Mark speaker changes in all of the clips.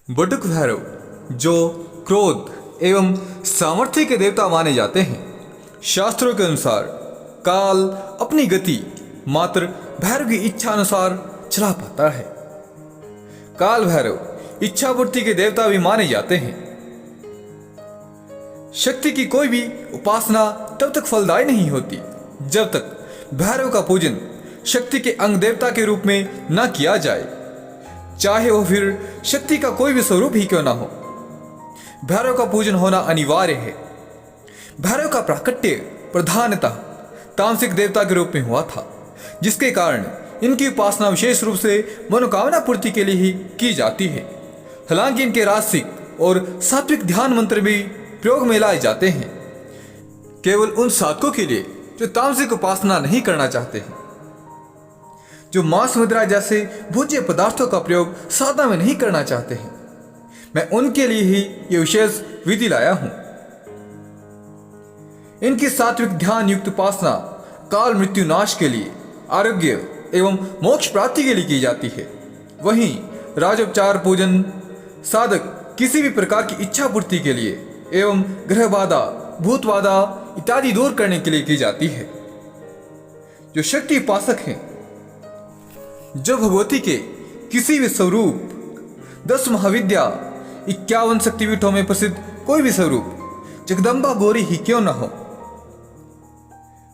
Speaker 1: बटुक भैरव, जो क्रोध एवं सामर्थ्य के देवता माने जाते हैं, शास्त्रों के अनुसार काल अपनी गति मात्र भैरव की इच्छा अनुसार चला पाता है। काल भैरव इच्छा पूर्ति के देवता भी माने जाते हैं। शक्ति की कोई भी उपासना तब तक फलदायी नहीं होती जब तक भैरव का पूजन शक्ति के अंग देवता के रूप में न किया जाए, चाहे वह फिर शक्ति का कोई भी स्वरूप ही क्यों ना हो। भैरव का पूजन होना अनिवार्य है। भैरव का प्राकट्य प्रधानतः तामसिक देवता के रूप में हुआ था, जिसके कारण इनकी उपासना विशेष रूप से मनोकामना पूर्ति के लिए ही की जाती है। हालांकि इनके राजसिक और सात्विक ध्यान मंत्र भी प्रयोग में लाए जाते हैं, केवल उन साधकों के लिए जो तामसिक उपासना नहीं करना चाहते हैं, जो मांस मुद्रा जैसे भोज्य पदार्थों का प्रयोग साधना में नहीं करना चाहते हैं। मैं उनके लिए ही ये विशेष विधि लाया हूं। इनकी सात्विक ध्यान युक्त उपासना काल मृत्यु नाश के लिए, आरोग्य एवं मोक्ष प्राप्ति के लिए की जाती है। वहीं राजोपचार पूजन साधक किसी भी प्रकार की इच्छा पूर्ति के लिए एवं ग्रह बाधा, भूत बाधा इत्यादि दूर करने के लिए की जाती है। जो शक्ति उपासक हैं, जो भगवती के किसी भी स्वरूप 10 महाविद्या 51 शक्तिपीठों में प्रसिद्ध कोई भी स्वरूप जगदम्बा गौरी ही क्यों न हो,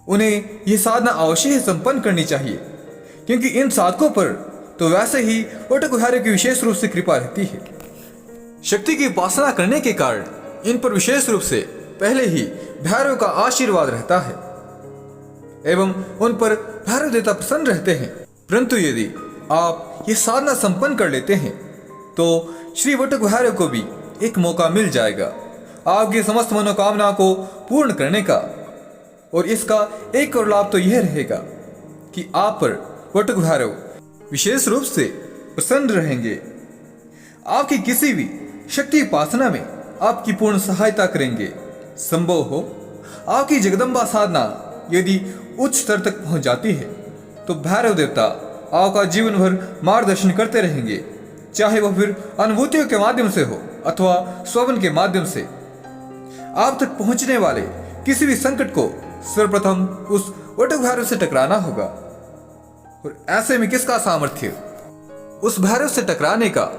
Speaker 1: उन्हें यह साधना अवश्य ही संपन्न करनी चाहिए, क्योंकि इन साधकों पर तो वैसे ही बटुक भैरव की विशेष रूप से कृपा रहती है। शक्ति की उपासना करने के कारण इन पर विशेष रूप से पहले ही भैरव का आशीर्वाद रहता है एवं उन पर भैरव देवता प्रसन्न रहते हैं। परंतु यदि आप ये साधना संपन्न कर लेते हैं तो श्री बटुक भैरव को भी एक मौका मिल जाएगा आपकी समस्त मनोकामना को पूर्ण करने का। और इसका एक और लाभ तो यह रहेगा कि आप पर बटुक भैरव विशेष रूप से प्रसन्न रहेंगे, आपकी किसी भी शक्ति उपासना में आपकी पूर्ण सहायता करेंगे। संभव हो आपकी जगदम्बा साधना यदि उच्च स्तर तक पहुंच जाती है तो भैरव देवता आपका जीवन भर मार्गदर्शन करते रहेंगे, चाहे वह फिर अनुभूतियों के माध्यम से हो अथवा स्वप्न के माध्यम से। आप तक पहुंचने वाले किसी भी संकट को सर्वप्रथम उस बटुक भैरव से टकराना होगा। और ऐसे में किसका सामर्थ्य उस भैरव से टकराने का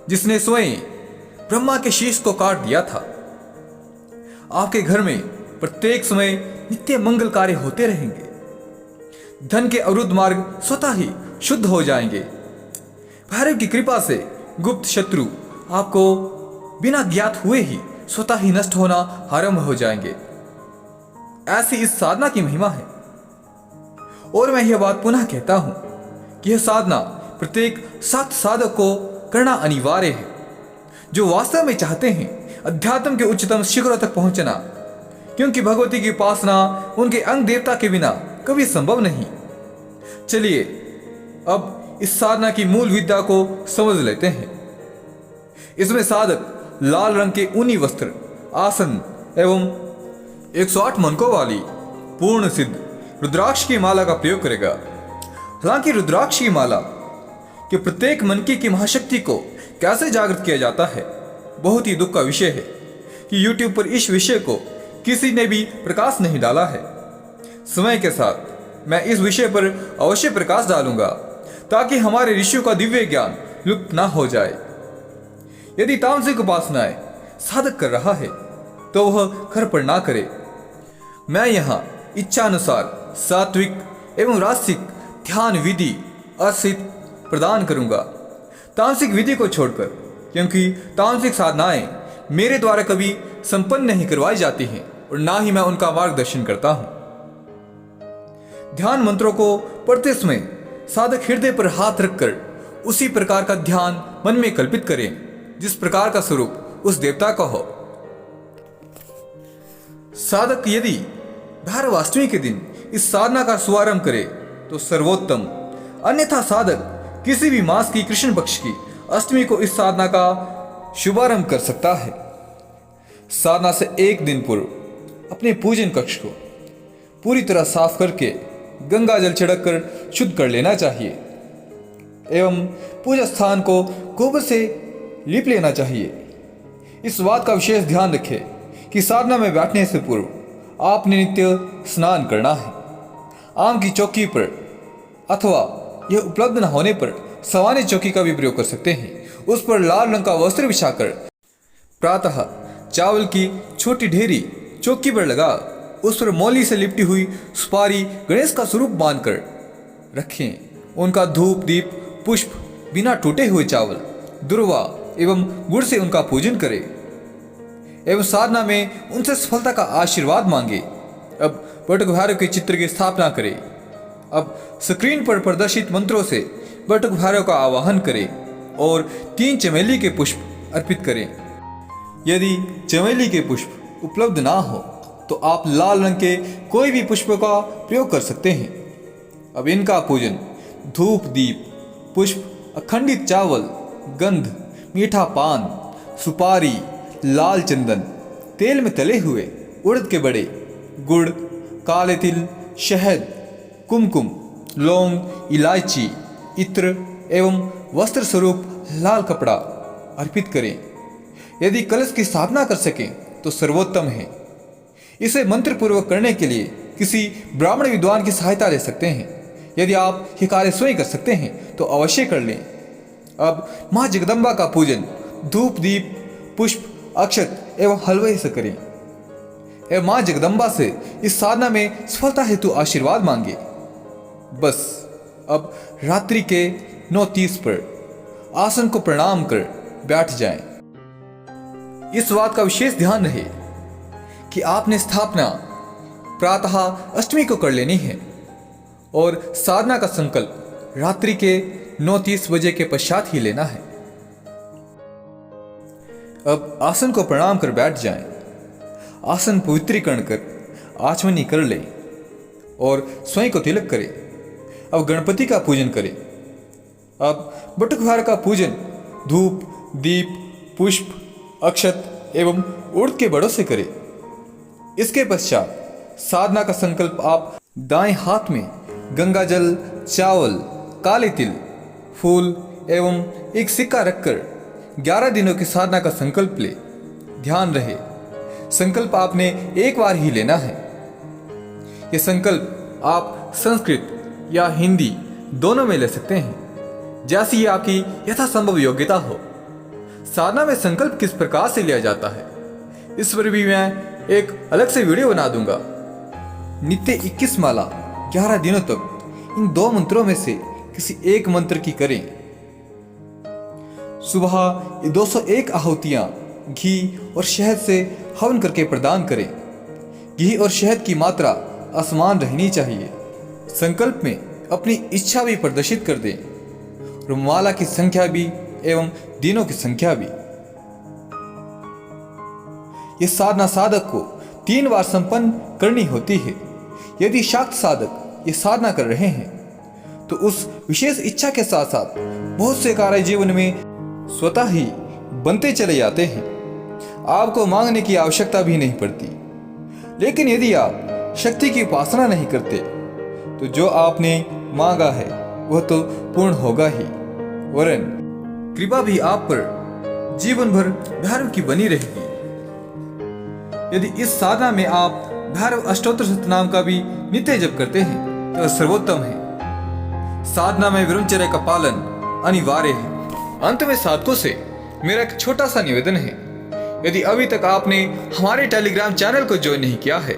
Speaker 1: जिसने स्वयं ब्रह्मा के शीश को काट दिया था। आपके घर में प्रत्येक समय नित्य मंगल कार्य होते रहेंगे, धन के अवरुद्ध मार्ग स्वतः ही शुद्ध हो जाएंगे। भैरव की कृपा से गुप्त शत्रु आपको बिना ज्ञात हुए ही स्वतः ही नष्ट होना आरंभ हो जाएंगे। ऐसी इस साधना की महिमा है। और मैं यह बात पुनः कहता हूं कि यह साधना प्रत्येक सख्त साधक को करना अनिवार्य है, जो वास्तव में चाहते हैं अध्यात्म के उच्चतम शिखरों तक पहुंचना, क्योंकि भगवती की उपासना उनके अंग देवता के बिना कभी संभव नहीं। चलिए अब इस साधना की मूल विद्या को समझ लेते हैं। इसमें साधक लाल रंग के ऊनी वस्त्र, आसन एवं 108 मनकों वाली पूर्ण सिद्ध रुद्राक्ष की माला का प्रयोग करेगा। हालांकि रुद्राक्ष की माला के प्रत्येक मनकी की महाशक्ति को कैसे जागृत किया जाता है, बहुत ही दुख का विषय है कि YouTube पर इस विषय को किसी ने भी प्रकाश नहीं डाला है। समय के साथ मैं इस विषय पर अवश्य प्रकाश डालूंगा ताकि हमारे ऋषियों का दिव्य ज्ञान लुप्त ना हो जाए। यदि तामसिक उपासनाएं साधक कर रहा है तो वह घर पर ना करे। मैं यहाँ इच्छा अनुसार सात्विक एवं राजसिक ध्यान विधि अर्सित प्रदान करूंगा, तामसिक विधि को छोड़कर, क्योंकि तामसिक साधनाएं मेरे द्वारा कभी संपन्न नहीं करवाई जाती हैं और ना ही मैं उनका मार्गदर्शन करता हूं। ध्यान मंत्रों को पढ़ते समय साधक हृदय पर हाथ रखकर उसी प्रकार का ध्यान मन में कल्पित करें जिस प्रकार का स्वरूप उस देवता का हो। साधक यदि भैरवाष्टमी के दिन इस साधना का शुभारंभ करे तो सर्वोत्तम, अन्यथा साधक किसी भी मास की कृष्ण पक्ष की अष्टमी को इस साधना का शुभारंभ कर सकता है। साधना से एक दिन पूर्व अपने पूजन कक्ष को पूरी तरह साफ करके गंगा जल छिड़क कर शुद्ध कर लेना चाहिए एवं पूजा स्थान को गोबर से लीप लेना चाहिए। इस बात का विशेष ध्यान रखें कि साधना में बैठने से पूर्व आपने नित्य स्नान करना है। आम की चौकी पर अथवा यह उपलब्ध न होने पर सामान्य चौकी का भी प्रयोग कर सकते हैं। उस पर लाल रंग का वस्त्र बिछाकर प्रातः चावल की छोटी ढेरी चौकी पर लगा उस पर मौली से लिपटी हुई सुपारी गणेश का स्वरूप बांधकर रखें। उनका धूप दीप पुष्प बिना टूटे हुए चावल दुर्वा एवं गुड़ से उनका पूजन करें एवं साधना में उनसे सफलता का आशीर्वाद मांगे। अब बटुक भैरव के चित्र की स्थापना करें। अब स्क्रीन पर प्रदर्शित मंत्रों से बटुक भैरव का आवाहन करें और 3 चमेली के पुष्प अर्पित करें। यदि चमेली के पुष्प उपलब्ध ना हो तो आप लाल रंग के कोई भी पुष्प का प्रयोग कर सकते हैं। अब इनका पूजन धूप दीप पुष्प अखंडित चावल गंध मीठा पान सुपारी लाल चंदन तेल में तले हुए उड़द के बड़े गुड़ काले तिल शहद कुमकुम लौंग इलायची इत्र एवं वस्त्र स्वरूप लाल कपड़ा अर्पित करें। यदि कलश की स्थापना कर सकें तो सर्वोत्तम है। इसे मंत्र पूर्वक करने के लिए किसी ब्राह्मण विद्वान की सहायता ले सकते हैं। यदि आप ये कार्य स्वयं कर सकते हैं तो अवश्य कर लें। अब माँ जगदम्बा का पूजन धूप दीप पुष्प अक्षत एवं हलवे से करें एवं माँ जगदम्बा से इस साधना में सफलता हेतु आशीर्वाद मांगे। बस अब रात्रि के 9:30 पर आसन को प्रणाम कर बैठ जाएं। इस बात का विशेष ध्यान रहे कि आपने स्थापना प्रातः अष्टमी को कर लेनी है और साधना का संकल्प रात्रि के 9:30 बजे के पश्चात ही लेना है। अब आसन को प्रणाम कर बैठ जाएं। आसन पवित्रीकरण कर आचमनी कर लें और स्वयं को तिलक करें। अब गणपति का पूजन करें। अब बटुक भैरव का पूजन धूप दीप पुष्प अक्षत एवं उड़द के बड़ों से करें। इसके पश्चात साधना का संकल्प आप दाएं हाथ में गंगा जल चावल काले तिल फूल एवं एक सिक्का रखकर 11 दिनों की साधना का संकल्प ले। ध्यान रहे संकल्प आपने एक बार ही लेना है। यह संकल्प आप संस्कृत या हिंदी दोनों में ले सकते हैं जैसी आपकी यथासंभव योग्यता हो। साधना में संकल्प किस प्रकार से लिया जाता है इस पर भी मैं एक अलग से वीडियो बना दूंगा। नित्य 21 माला 11 दिनों तक इन 2 मंत्रों में से किसी एक मंत्र की करें। सुबह 201 आहुतियां घी और शहद से हवन करके प्रदान करें। घी और शहद की मात्रा असमान रहनी चाहिए। संकल्प में अपनी इच्छा भी प्रदर्शित कर दें और माला की संख्या भी एवं दिनों की संख्या भी। यह साधना साधक को 3 बार संपन्न करनी होती है। यदि शाक्त साधक ये साधना कर रहे हैं तो उस विशेष इच्छा के साथ साथ बहुत से कार्य जीवन में स्वतः ही बनते चले जाते हैं। आपको मांगने की आवश्यकता भी नहीं पड़ती। लेकिन यदि आप शक्ति की उपासना नहीं करते तो जो आपने मांगा है वह तो पूर्ण होगा ही, वरन कृपा भी आप पर जीवन भर भैरव की बनी रहेगी। यदि इस साधना में आप भैरव अष्टोत्तर सतनाम का भी नित्य जप करते हैं तो सर्वोत्तम है। साधना में ब्रह्मचर्य का पालन अनिवार्य है। अंत में साधकों से मेरा एक छोटा सा निवेदन है। यदि अभी तक आपने हमारे टेलीग्राम चैनल को ज्वाइन नहीं किया है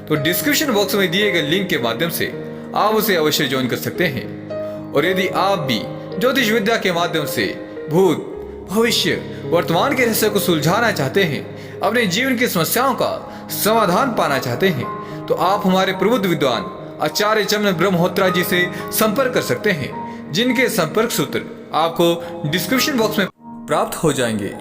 Speaker 1: तो डिस्क्रिप्शन बॉक्स में दिए गए लिंक के माध्यम से आप उसे अवश्य ज्वाइन कर सकते हैं। और यदि आप भी ज्योतिष विद्या के माध्यम से भूत भविष्य वर्तमान के रहस्य को सुलझाना चाहते हैं, अपने जीवन की समस्याओं का समाधान पाना चाहते हैं तो आप हमारे प्रबुद्ध विद्वान आचार्य चमन ब्रह्महोत्रा जी से संपर्क कर सकते हैं, जिनके संपर्क सूत्र आपको डिस्क्रिप्शन बॉक्स में प्राप्त हो जाएंगे।